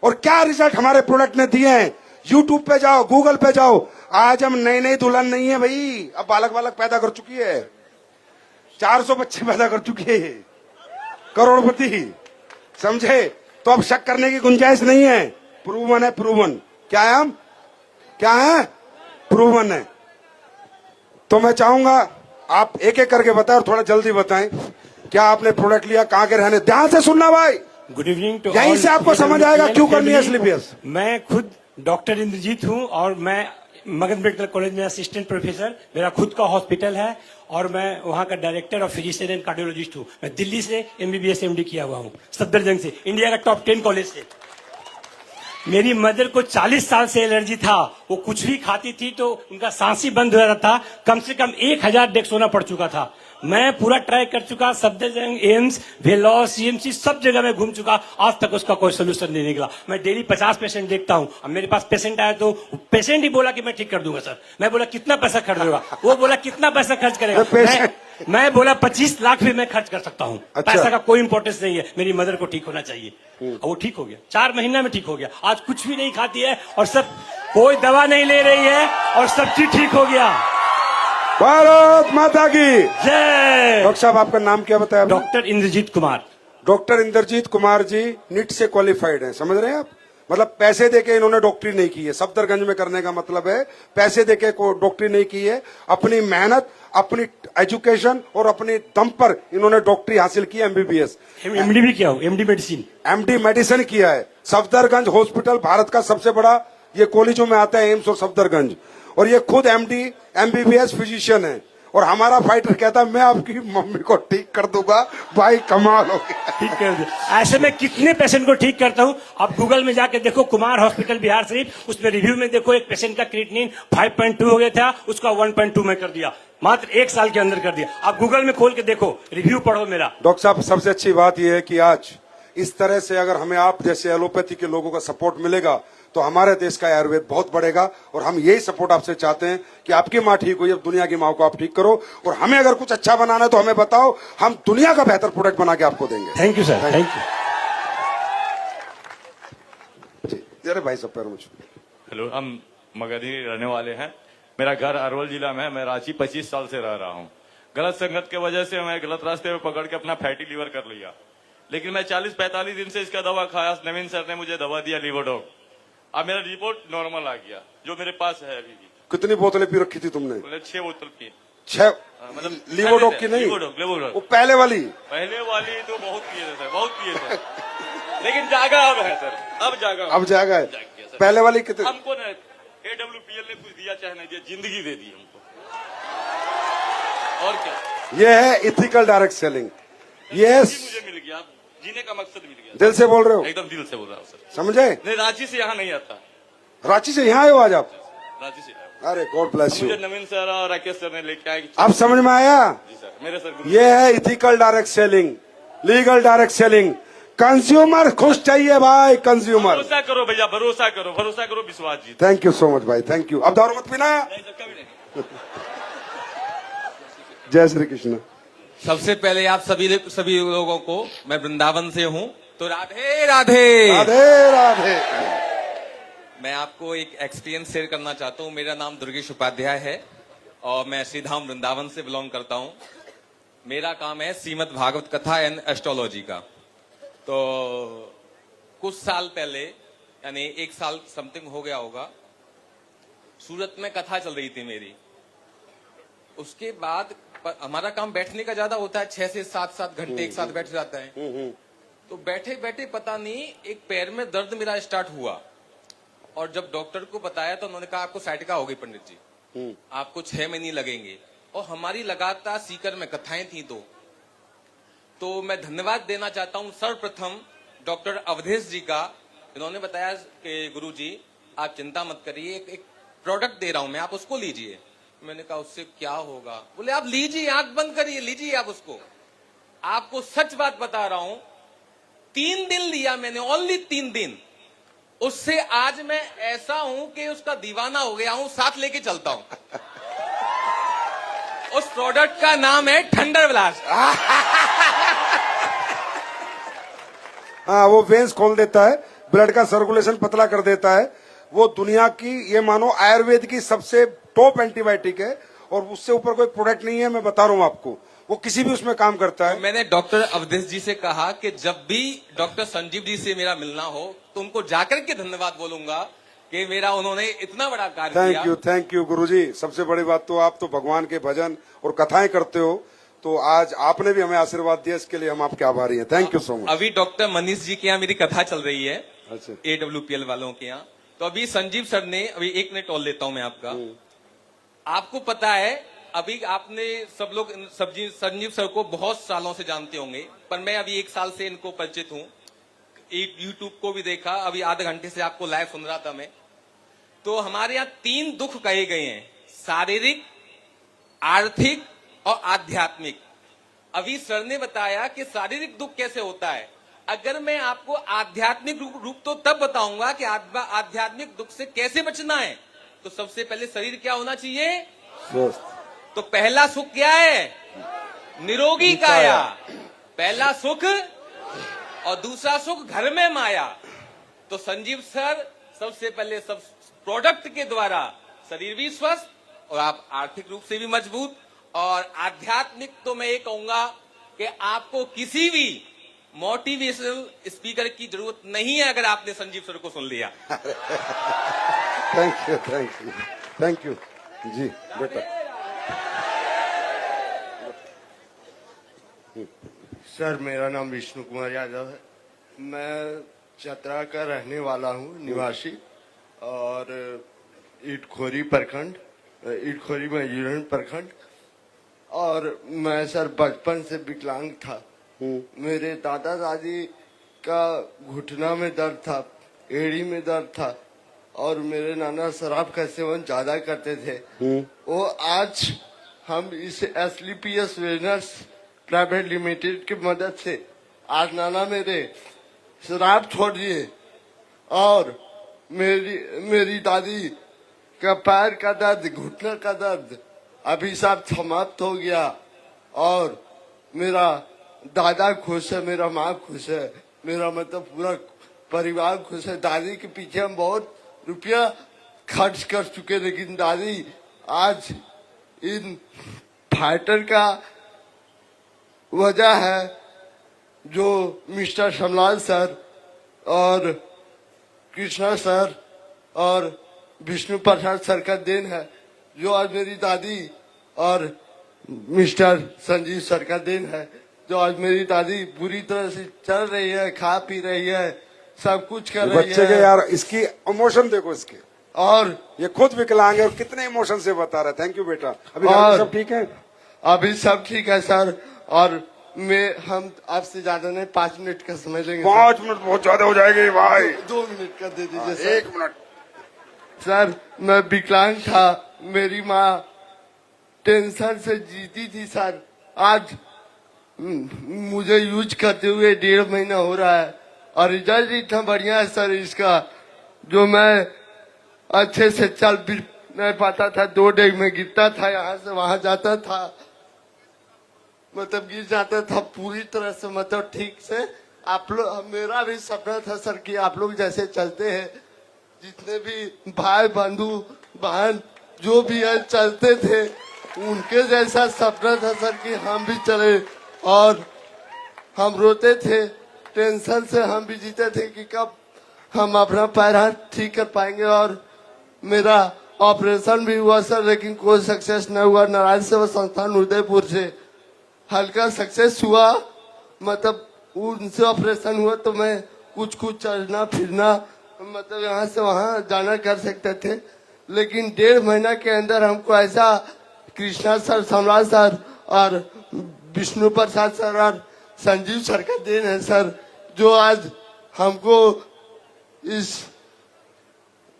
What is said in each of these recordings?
और क्या रिजल्ट हमारे प्रोडक्ट ने दिए हैं। यूट्यूब पे जाओ, गूगल पे जाओ, आज हम नई नई दुल्हन नहीं है भाई, अब बालक बालक पैदा कर चुकी है, 400 बच्चे पैदा कर चुकी है, करोड़पति, समझे। तो अब शक करने की गुंजाइश नहीं है, प्रूवन है, प्रूवन। क्या है हम, क्या है, प्रूवन है। तो मैं चाहूंगा आप एक एक करके बताएं और थोड़ा जल्दी बताएं, क्या आपने प्रोडक्ट लिया, कहां के रहने। ध्यान से सुनना भाई, गुड इवनिंग टू यहीं से आपको समझ आएगा क्यों करनी है एसलीपीएस। मैं खुद डॉक्टर इंद्रजीत हूं और मैं मगध मेडिकल कॉलेज में असिस्टेंट प्रोफेसर, मेरा खुद का हॉस्पिटल है और मैं वहां का डायरेक्टर और फिजिशियन एंड कार्डियोलॉजिस्ट हूं। मैं दिल्ली से एमबीबीएस एमडी किया हुआ हूं, सफदरजंग से, इंडिया का टॉप 10 कॉलेज से। मेरी मदर को 40 साल से एलर्जी था, वो कुछ भी खाती थी तो उनका सांस ही बंद हो जाता था, कम से कम 1000 डेक्सोना पड़ चुका था। मैं पूरा ट्राई कर चुका, सफदरजंग, एम्स, वेलोर, सीएमसी, सब जगह में घूम चुका, आज तक उसका कोई सोल्यूशन नहीं निकला। मैं डेली 50 पेशेंट देखता हूं। अब मेरे पास पेशेंट आया तो पेशेंट ही बोला कि मैं ठीक कर दूंगा सर। मैं बोला कितना पैसा खर्च होगा, वो बोला कितना पैसा खर्च करेगा, मैं बोला 25 लाख भी मैं खर्च कर सकता हूं। अच्छा। पैसा का कोई इंपॉर्टेंस नहीं है, मेरी मदर को ठीक होना चाहिए। और वो ठीक हो गया, 4 महीना में ठीक हो गया। आज कुछ भी नहीं खाती है और सब, कोई दवा नहीं ले रही है और सब चीज ठीक हो गया। भारत माता की जय। डॉक्टर साहब, आपका नाम क्या बताया? Doctor Indrajit Kumar. Doctor Indrajit Kumar ji NEET से क्वालिफाइड हैं, समझ रहे हैं आप। मतलब पैसे देके इन्होंने डॉक्टरी नहीं की है, सफदरगंज में करने का मतलब है पैसे देके डॉक्टरी नहीं की है, अपनी मेहनत, अपनी एजुकेशन और अपनी दम पर इन्होंने डॉक्टरी हासिल की, एमबीबीएस, एमडी भी किया हूं, एमडी मेडिसिन, एमडी मेडिसिन किया है। सफदरगंज हॉस्पिटल भारत का सबसे बड़ा, ये कॉलेजों में आता है, एम्स और सफदरगंज। और ये खुद एमडी एमबीबीएस फिजिशियन है। और हमारा फाइटर कहता है मैं आपकी मम्मी को ठीक कर दूंगा। भाई कमाल हो गया, ठीक कर दिया। ऐसे में कितने पेशेंट को ठीक करता हूं, आप गूगल में जाके देखो, कुमार हॉस्पिटल बिहार शरीफ, उसमें रिव्यू में देखो, एक पेशेंट का क्रिएटिनिन 5.2 हो गया था, उसका 1.2 में कर दिया, मात्र 1 साल के अंदर कर दिया। आप गूगल में खोल के देखो, रिव्यू पढ़ो मेरा। डॉक्टर साहब, सबसे अच्छी बात यह है कि आज इस तरह से अगर हमें आप जैसे एलोपैथी के लोगों का सपोर्ट मिलेगा तो हमारे देश का आयुर्वेद बहुत बढ़ेगा। और हम यही सपोर्ट आपसे चाहते हैं कि आपकी माँ ठीक हुई, अब दुनिया की माँ को आप ठीक करो। और हमें अगर कुछ अच्छा बनाना है तो हमें बताओ, हम दुनिया का बेहतर प्रोडक्ट बना के आपको देंगे। Thank you sir, thank you. अरे भाई सब पैर मुझे। हेलो, हम मगधी रहने वाले हैं। मेरा घर अरवल जिला में है। मैं रांची 25 साल से रह रहा हूँ। गलत संगत की वजह से मैं गलत रास्ते में पकड़ के अपना फैटी लीवर कर लिया। लेकिन मैं 40-45 दिन से इसका दवा खाया। नवीन सर ने मुझे दवा दिया लीवोडॉक। अब मेरा रिपोर्ट नॉर्मल आ गया, जो मेरे पास है अभी भी। कितनी बोतलें पी रखी थी तुमने? 6 बोतल पी। 6? मतलब लीवोडॉक की नहीं, लीवोडॉक। वो पहले वाली तो बहुत पिए थे सर, बहुत पिए थे। लेकिन जागा अब है सर, अब जागा, अब जागा है। पहले वाली कितनी? हमको ना AWPL ने कुछ दिया चाहे नहीं दिया, जिंदगी दे दी हमको, और क्या। ये है इथिकल डायरेक्ट सेलिंग। ये मुझे मिल गया, जीने का मकसद मिल गया। दिल से बोल रहे हो? एकदम दिल से बोल रहा हूँ सर। समझे? नहीं, रांची से यहाँ नहीं आता। रांची से यहाँ आए हो आज आप? रांची से। अरे गॉड ब्लेस यू। मुझे नवीन सर और राकेश सर ने लेके आए। अब समझ में आया? जी सर, मेरे सर। ये है ethical direct selling, legal direct selling. Consumer खुश चाहिए भाई, कंज्यूमर। भरोसा करो भैया, भरोसा करो, भरोसा करो, विश्वास जी। थैंक यू सो मच भाई, थैंक यू। अब दारू मत पीना। नहीं सर, कभी नहीं। जय श्री कृष्ण। सबसे पहले आप सभी लोगों को, मैं वृंदावन से हूँ, तो राधे राधे राधे राधे। मैं आपको एक एक्सपीरियंस शेयर करना चाहता हूँ। मेरा नाम दुर्गेश उपाध्याय है और मैं श्रीधाम वृंदावन से बिलोंग करता हूँ। मेरा काम है श्रीमद् भागवत कथा एंड एस्ट्रोलॉजी का। तो कुछ साल पहले, यानी 1 साल समथिंग हो गया होगा, सूरत में कथा चल रही थी मेरी। उसके बाद हमारा काम बैठने का ज्यादा होता है, 6 से 7 घंटे एक साथ बैठ जाता है। तो बैठे बैठे पता नहीं एक पैर में दर्द मेरा स्टार्ट हुआ और जब डॉक्टर को बताया तो उन्होंने कहा आपको साइटिका होगी पंडित जी, आपको 6 महीने लगेंगे। और हमारी लगातार सीकर में कथाएं थी। तो मैं धन्यवाद देना चाहता हूं सर्वप्रथम डॉक्टर अवधेश जी का। इन्होंने बताया कि गुरुजी आप चिंता मत करिए, एक प्रोडक्ट दे रहा हूं मैं, आप उसको लीजिए। मैंने कहा उससे क्या होगा? बोले आप लीजिए, आंख बंद करिए, लीजिए आप उसको। आपको सच बात बता रहा हूं, 3 दिन लिया मैंने, ओनली 3 दिन। उससे आज मैं ऐसा हूं कि उसका दीवाना हो गया हूं, साथ लेके चलता हूं। उस प्रोडक्ट का नाम है ठंडर ब्लास्ट। हाँ, वो वेंस खोल देता है, ब्लड का सर्कुलेशन पतला कर देता है। वो दुनिया की, ये मानो आयुर्वेद की सबसे टॉप एंटीबायोटिक है, और उससे ऊपर कोई प्रोडक्ट नहीं है। मैं बता रहा हूँ आपको, वो किसी भी उसमें काम करता है। मैंने डॉक्टर अवधेश जी से कहा कि जब भी डॉक्टर संजीव जी से मेरा मिलना हो तो उनको जाकर के धन्यवाद बोलूंगा कि मेरा उन्होंने इतना बड़ा कार्य किया। थैंक यू गुरुजी। सबसे बड़ी बात तो आप तो भगवान के भजन और कथाएं करते हो, तो आज आपने भी हमें आशीर्वाद दिया, इसके लिए हम आपके आभारी हैं। Thank you so much. अभी डॉक्टर मनीष जी के यहाँ मेरी कथा चल रही है, अच्छा। AWPL वालों के यहाँ। तो अभी संजीव सर ने, अभी 1 मिनट और लेता हूं मैं आपका। आपको पता है, अभी आपने सब लोग संजीव सर को बहुत सालों से जानते होंगे, पर मैं अभी 1 साल से इनको परिचित हूं। यूट्यूब को भी देखा, अभी आधे घंटे से आपको लाइव सुन रहा था मैं। तो हमारे यहाँ 3 दुख कहे गए हैं, शारीरिक, आर्थिक और आध्यात्मिक। अभी सर ने बताया कि शारीरिक दुख कैसे होता है। अगर मैं आपको आध्यात्मिक रूप तो तब बताऊंगा कि आध्यात्मिक दुख से कैसे बचना है। तो सबसे पहले शरीर क्या होना चाहिए? स्वस्थ। तो पहला सुख क्या है? निरोगी काया। पहला सुख, और दूसरा सुख घर में माया। तो संजीव सर सबसे पहले सब प्रोडक्ट के द्वारा शरीर भी स्वस्थ और आप आर्थिक रूप से भी मजबूत, और आध्यात्मिक तो मैं ये कहूंगा कि आपको किसी भी मोटिवेशनल स्पीकर की जरूरत नहीं है अगर आपने संजीव सर को सुन लिया। थैंक यू जी बेटा। सर मेरा नाम विष्णु कुमार यादव है। मैं चतरा का रहने वाला हूँ, निवासी, और इटखोरी प्रखंड, इटखोरी मयूरन प्रखंड। और मैं सर बचपन से विकलांग था। मेरे दादा दादी का घुटना में दर्द था, एड़ी में दर्द था, और मेरे नाना शराब का सेवन ज्यादा करते थे। वो आज हम इस SLPS वेलनेस प्राइवेट लिमिटेड की मदद से आज नाना मेरे शराब छोड़ दिए, और मेरी दादी का पैर का दर्द, घुटने का दर्द अभी सब समाप्त हो गया। और मेरा दादा खुश है, मेरा माँ खुश है, मेरा मतलब पूरा परिवार खुश है। दादी के पीछे हम बहुत रुपया खर्च कर चुके, लेकिन दादी आज इन फाइटर का वजह है जो मिस्टर शमलाल सर और कृष्णा सर और विष्णु प्रसाद सर का देन है, जो आज मेरी दादी और मिस्टर संजीव सर का देन है, जो आज मेरी दादी पूरी तरह से चल रही है, खा पी रही है, सब कुछ कर रही है। बच्चे के यार इसकी इमोशन देखो इसके, और ये खुद विकलांग है और कितने इमोशन से बता रहा है। थैंक यू बेटा। अभी सब ठीक है? अभी सब ठीक है सर। और हम आपसे ज्यादा नहीं, 5 मिनट का समय लेंगे। 5 मिनट बहुत ज्यादा हो जाएंगे भाई। 2 मिनट का दे दीजिए सर। 1 मिनट। सर मैं विकलांग था, मेरी माँ टेंशन से जीती थी सर। आज मुझे यूज करते हुए 1.5 महीना हो रहा है, और रिजल्ट इतना बढ़िया है सर इसका, जो मैं अच्छे से चल भी नहीं पाता था। 2 डेग में गिरता था, यहाँ से वहां जाता था, मतलब गिर जाता था पूरी तरह से, मतलब ठीक से। आप लोग, मेरा भी सपना था सर कि आप लोग जैसे चलते हैं, जितने भी भाई बंधु बहन जो भी है चलते थे, उनके जैसा सपना था सर कि हम भी चले। और हम रोते थे, टेंशन से हम भी जीते थे कि कब हम अपना पैर हाथ ठीक कर पाएंगे। और मेरा ऑपरेशन भी हुआ सर, लेकिन कोई सक्सेस नहीं हुआ। नारायण सेवा संस्थान उदयपुर से हल्का सक्सेस हुआ, मतलब उनसे ऑपरेशन हुआ तो मैं कुछ चलना फिरना, मतलब यहाँ से वहाँ जाना कर सकते थे। लेकिन 1.5 महीना के अंदर हमको ऐसा कृष्णा सर, सम्राट सर और विष्णु प्रसाद सर और संजीव सर का देन है सर, जो आज हमको इस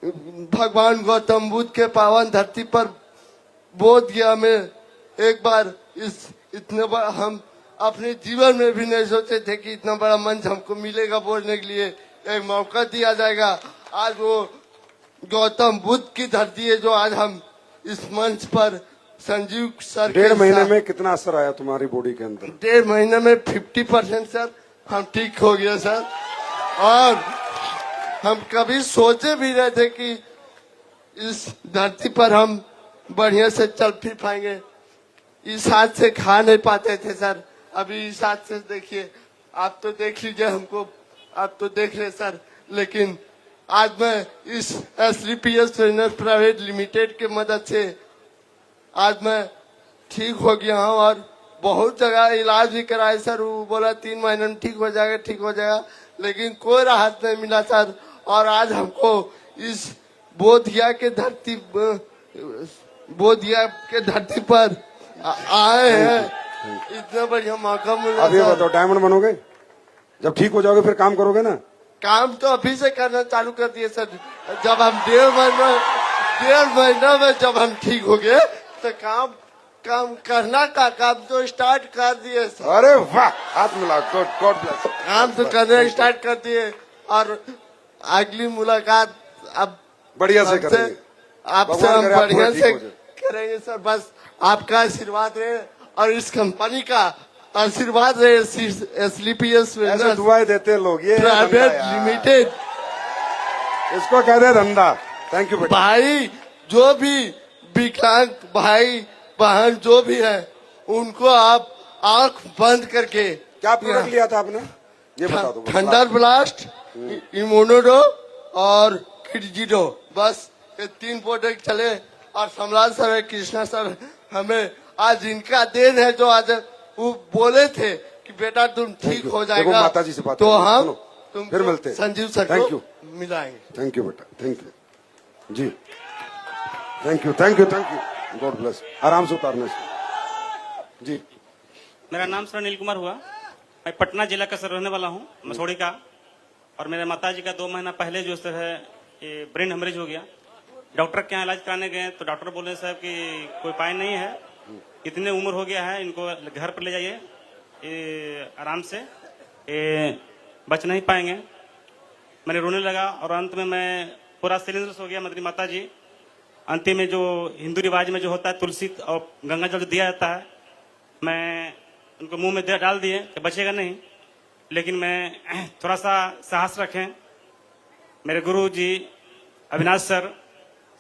भगवान गौतम बुद्ध के पावन धरती पर बोध गया। में एक बार इतने बड़ा हम अपने जीवन में भी नहीं सोचे थे कि इतना बड़ा मंच हमको मिलेगा बोलने के लिए, एक मौका दिया जाएगा। आज वो गौतम बुद्ध की धरती है जो आज हम इस मंच पर संजीव सर 1.5 महीने में कितना असर आया तुम्हारी बॉडी के अंदर? 1.5 महीने में 50% सर हम ठीक हो गया सर। और हम कभी सोचे भी नहीं थे कि इस धरती पर हम बढ़िया से चल फिर पाएंगे। इस हाथ से खा नहीं पाते थे सर, अभी इस हाथ से देखिए, आप तो देख लीजिए हमको, आप तो देख रहे सर। लेकिन आज मैं इस SDPS ट्रेनर प्राइवेट लिमिटेड के मदद से आज मैं ठीक हो गया हूँ और बहुत जगह इलाज भी कराए सर। वो बोला 3 महीने में ठीक हो जाएगा, ठीक हो जाएगा, लेकिन कोई राहत नहीं मिला सर। और आज हमको इस बोधिया के धरती पर आए हैं, इतना बढ़िया मौका मिला। अब ये बताओ, डायमंड बनोगे? जब ठीक हो जाओगे फिर काम करोगे ना? काम तो अभी से करना चालू कर दिए सर। जब हम 1.5 महीना में जब हम ठीक हो गए तो काम करना का काम तो स्टार्ट कर दिए सर। अरे वाह, हाथ मिला, गॉड ब्लेस। काम तो करना स्टार्ट कर दिए और अगली मुलाकात अब बढ़िया से करेंगे, आपसे हम भगवान करे आप बढ़िया पूरे से ठीक हो जाए। करेंगे सर। बस आपका आशीर्वाद रहे और इस कंपनी का आशीर्वाद रहे। SDPS ऐसे दुआएं देते हैं लोग। ये प्राइवेट लिमिटेड, इसको कहते हैं धंधा। थैंक यू बेटा। भाई जो भी विकलांग भाई बहन जो भी है, उनको आप आंख बंद करके क्या प्रोडक्ट लिया था आपने, ये बता दो। थंडर ब्लास्ट, इम्यूनोडो और किडजिडो, बस ये 3 प्रोडक्ट चले। और सम्राट सर, कृष्णा सर, हमें आज इनका देन है जो आज वो बोले थे कि बेटा तुम ठीक हो जाएगा। माता जी से बात तो करेंगे, हम सुनो, फिर मिलते हैं। संजीव सर थैंक को यू, मिलाएंगे। थैंक यू बेटा, thank you ji, thank you, thank you, thank you, God bless. आराम से उतारने से जी। मेरा नाम सर अनिल कुमार हुआ। मैं पटना जिला का सर रहने वाला हूँ, मसौड़ी का। और मेरे माताजी का 2 महीना पहले जो सर है ये ब्रेन हेमरेज हो गया। डॉक्टर के यहाँ इलाज कराने गए तो डॉक्टर बोले साहब कि कोई उपाय नहीं है, इतने उम्र हो गया है, इनको घर पर ले जाइए, ये आराम से ये बच नहीं पाएंगे। मैंने रोने लगा और अंत में मैं पूरा सिलेंडर हो गया। मेरी माता जी अंतिम में जो हिंदू रिवाज में जो होता है तुलसी और गंगा जल दिया जाता है, मैं उनको मुंह में डाल दिए कि बचेगा नहीं। लेकिन मैं थोड़ा सा साहस रखें। मेरे गुरु जी अविनाश सर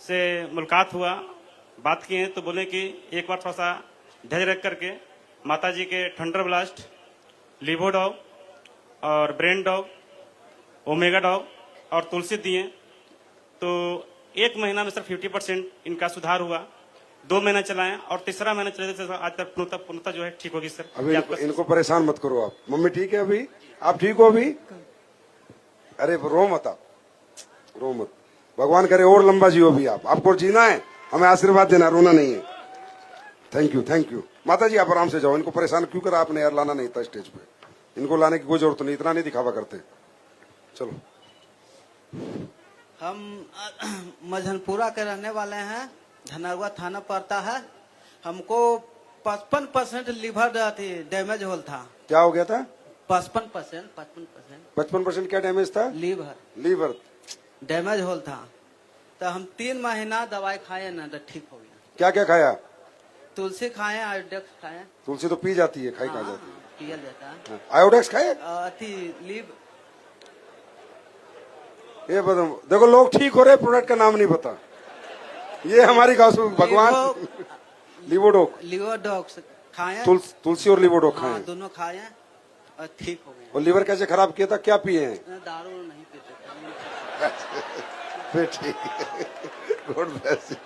से मुलाकात हुआ, बात किए तो बोले कि एक बार थोड़ा सा धैर्य रख करके माता जी के थंडर ब्लास्ट, लिवो डॉग और ब्रेन डॉग, ओमेगा डॉग और तुलसी दिए। तो 1 महीना में सर 50% इनका सुधार हुआ। 2 महीना चलाएं और तीसरा महीना चले तो आज तक पूर्णतः जो है ठीक होगी सर। अभी इनको परेशान मत करो आप। मम्मी ठीक है अभी? आप ठीक हो अभी? अरे रो मत, आप रो मत। भगवान करे और लंबा जियो भी आप। आपको जीना है, हमें आशीर्वाद देना, रोना नहीं है। Thank you, thank you. माता जी आप आराम से जाओ। इनको परेशान क्यों करा आपने यार? लाना नहीं था स्टेज पे। इनको लाने की कोई जरूरत नहीं, इतना नहीं दिखावा करते। चलो। हम मझनपुरा के रहने वाले हैं, धनरवा थाना पड़ता है। हमको 55% लीवर डैमेज होल था। क्या हो गया था? 55%। 55% क्या डैमेज था? लीवर डैमेज होल था। तो हम 3 महीना दवाई खाए ना तो ठीक हो गया। क्या क्या खाया? तुलसी खाए, आयोडेक्स खाए। तुलसी तो पी जाती है, खाई खा जाती है, पिया जाता है। आयोडेक्स खाए? लीव। ये बताओ, देखो लोग ठीक हो रहे, प्रोडक्ट का नाम नहीं पता। ये हमारी गाँव भगवान। लिवोडॉक्स खाए, तुलसी और लिवोडॉक खाए, दोनों खाए और ठीक हो गए। और लीवर कैसे खराब किया था? क्या पिए हैं? दारू नहीं पीते। फिर ठीक है। God bless you.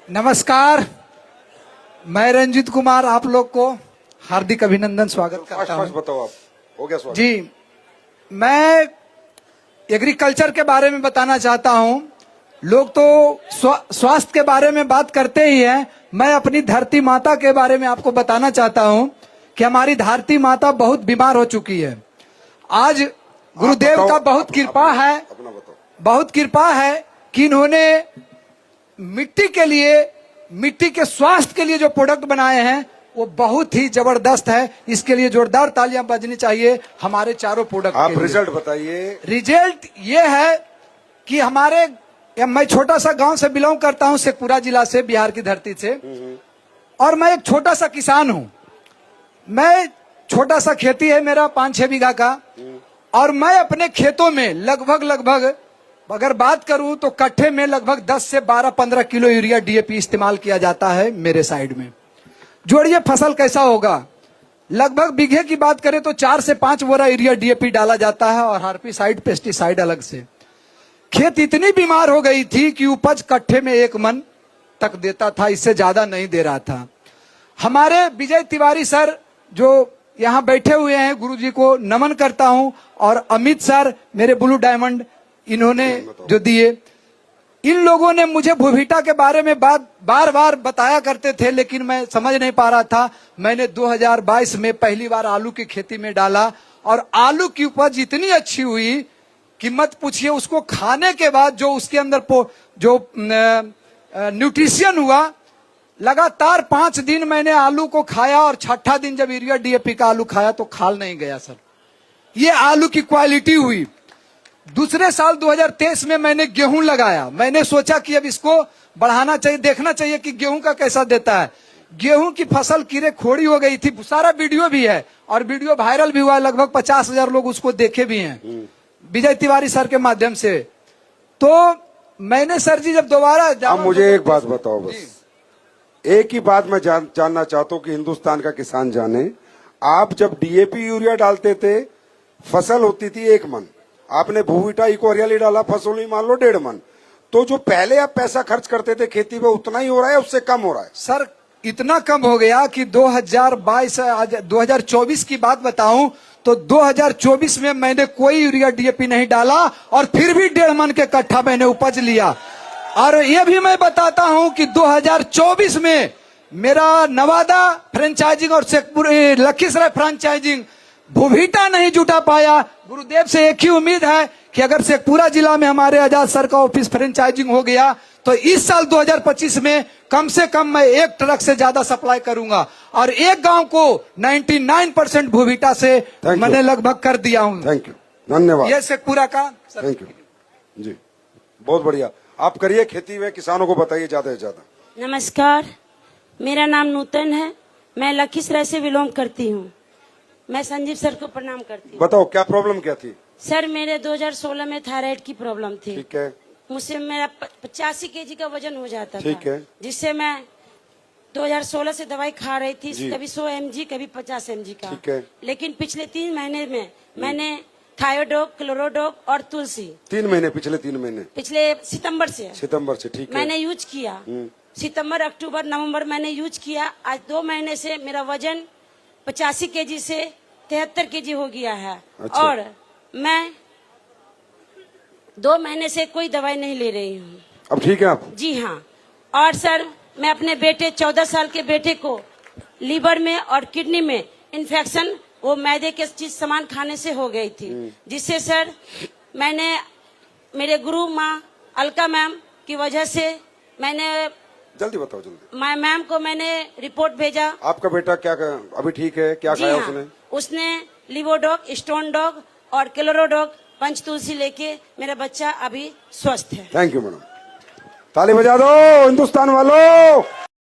नमस्कार, मैं रंजीत कुमार आप लोग को हार्दिक अभिनंदन स्वागत करता हूँ। बताओ आप, हो गया स्वागत? जी, मैं एग्रीकल्चर के बारे में बताना चाहता हूँ। लोग तो स्वास्थ्य के बारे में बात करते ही हैं। मैं अपनी धरती माता के बारे में आपको बताना चाहता हूँ कि हमारी धरती माता बहुत बीमार हो चुकी है। आज गुरुदेव का बहुत कृपा है, बहुत कृपा है कि इन्होंने मिट्टी के लिए, मिट्टी के स्वास्थ्य के लिए जो प्रोडक्ट बनाए हैं वो बहुत ही जबरदस्त है। इसके लिए जोरदार तालियां बजनी चाहिए हमारे चारों प्रोडक्ट। आप रिजल्ट बताइए। रिजल्ट ये है कि हमारे, मैं छोटा सा गांव से बिलोंग करता हूं, शेखपुरा जिला से, बिहार की धरती से, और मैं एक छोटा सा किसान हूं। मैं छोटा सा खेती है मेरा 5-6 बीघा का, और मैं अपने खेतों में लगभग अगर बात करूं तो कट्ठे में लगभग 10 से 12-15 किलो यूरिया डीएपी इस्तेमाल किया जाता है मेरे साइड में। जोड़िए फसल कैसा होगा, लगभग बीघे की बात करें तो 4 से 5 बोरा यूरिया डीएपी डाला जाता है और हार्बिसाइड पेस्टिसाइड अलग से। खेत इतनी बीमार हो गई थी कि उपज कट्ठे में 1 मन तक देता था, इससे ज्यादा नहीं दे रहा था। हमारे विजय तिवारी सर जो यहाँ बैठे हुए हैं, गुरुजी को नमन करता हूं, और अमित सर मेरे ब्लू डायमंड, इन्होंने जो दिए, इन लोगों ने मुझे भूविटा के बारे में बार बार बताया करते थे, लेकिन मैं समझ नहीं पा रहा था। मैंने 2022 में पहली बार आलू की खेती में डाला और आलू की उपज इतनी अच्छी हुई कि मत पूछिए। उसको खाने के बाद जो उसके अंदर जो न्यूट्रिशन हुआ, लगातार 5 दिन मैंने आलू को खाया और छठा दिन जब यूरिया डीएपी का आलू खाया तो खाल नहीं गया सर। ये आलू की क्वालिटी हुई। दूसरे साल 2023 में मैंने गेहूं लगाया। मैंने सोचा कि अब इसको बढ़ाना चाहिए, देखना चाहिए कि गेहूं का कैसा देता है। गेहूं की फसल कीड़े खोड़ी हो गई थी, सारा वीडियो भी है और वीडियो वायरल भी हुआ, लगभग 50,000 लोग उसको देखे भी हैं विजय तिवारी सर के माध्यम से। तो मैंने सर जी जब दोबारा अब मुझे एक बात बताओ, बस एक ही बात मैं जानना चाहता हूं कि हिंदुस्तान का किसान जाने, आप जब डीएपी यूरिया डालते थे फसल होती थी 1 मन, आपने भूविटा इको हरियाली डाला, फसल हुई मान लो 1.5 मन, तो जो पहले आप पैसा खर्च करते थे खेती पे उतना ही हो रहा है, उससे कम हो रहा है? सर इतना कम हो गया कि 2024 की बात बताऊं तो 2024 में मैंने कोई यूरिया डीएपी नहीं डाला और फिर भी 1.5 मन के कट्ठा मैंने उपज लिया। और ये भी मैं बताता हूं कि 2024 में मेरा नवादा फ्रेंचाइजिंग और लखीसराय फ्रेंचाइजिंग भूविटा नहीं जुटा पाया। गुरुदेव से एक ही उम्मीद है कि अगर शेखपुरा जिला में हमारे आजाद सर का ऑफिस फ्रेंचाइजिंग हो गया तो इस साल 2025 में कम से कम मैं 1 ट्रक से ज्यादा सप्लाई करूंगा और एक गांव को 99% भूविटा से मैंने लगभग कर दिया हूं। थैंक यू, धन्यवाद। ये शेखपुरा का। थैंक यू जी, बहुत बढ़िया। आप करिए खेती में, किसानों को बताइए ज्यादा से ज्यादा। नमस्कार, मेरा नाम नूतन है, मैं लखीसराय से बिलोंग करती हूँ। मैं संजीव सर को प्रणाम करती हूँ। बताओ क्या प्रॉब्लम क्या थी? सर मेरे 2016 में थायराइड की प्रॉब्लम थी। ठीक है। मुझसे मेरा 85 केजी का वजन हो जाता ठीक था, है। जिससे मैं 2016 से दवाई खा रही थी, कभी 100 mg कभी 50 mg का। ठीक है। लेकिन पिछले 3 महीने में मैंने थायोडोग, क्लोरोडोग और तुलसी 3 महीने, पिछले 3 महीने, पिछले सितंबर से ठीक है, मैंने यूज किया। सितंबर, अक्टूबर, नवंबर मैंने यूज किया। आज 2 महीने से मेरा वजन 85 केजी से 73 केजी हो गया है। अच्छा। और मैं 2 महीने से कोई दवाई नहीं ले रही हूँ। अब ठीक है आप? जी हाँ। और सर मैं अपने बेटे 14 साल के बेटे को लीवर में और किडनी में इन्फेक्शन, वो मैदे के चीज सामान खाने से हो गई थी, जिससे सर मैंने मेरे गुरु माँ अलका मैम की वजह से मैंने जल्दी बताओ जल्दी। मैम को मैंने रिपोर्ट भेजा। आपका बेटा क्या अभी ठीक है? क्या खाया हाँ, उसने? उसने लिवोडॉग, स्टोन डॉग और क्लोरोडॉग, पंचतुलसी लेके मेरा बच्चा अभी स्वस्थ है। थैंक यू मैडम, ताली बजा दो हिंदुस्तान वालों।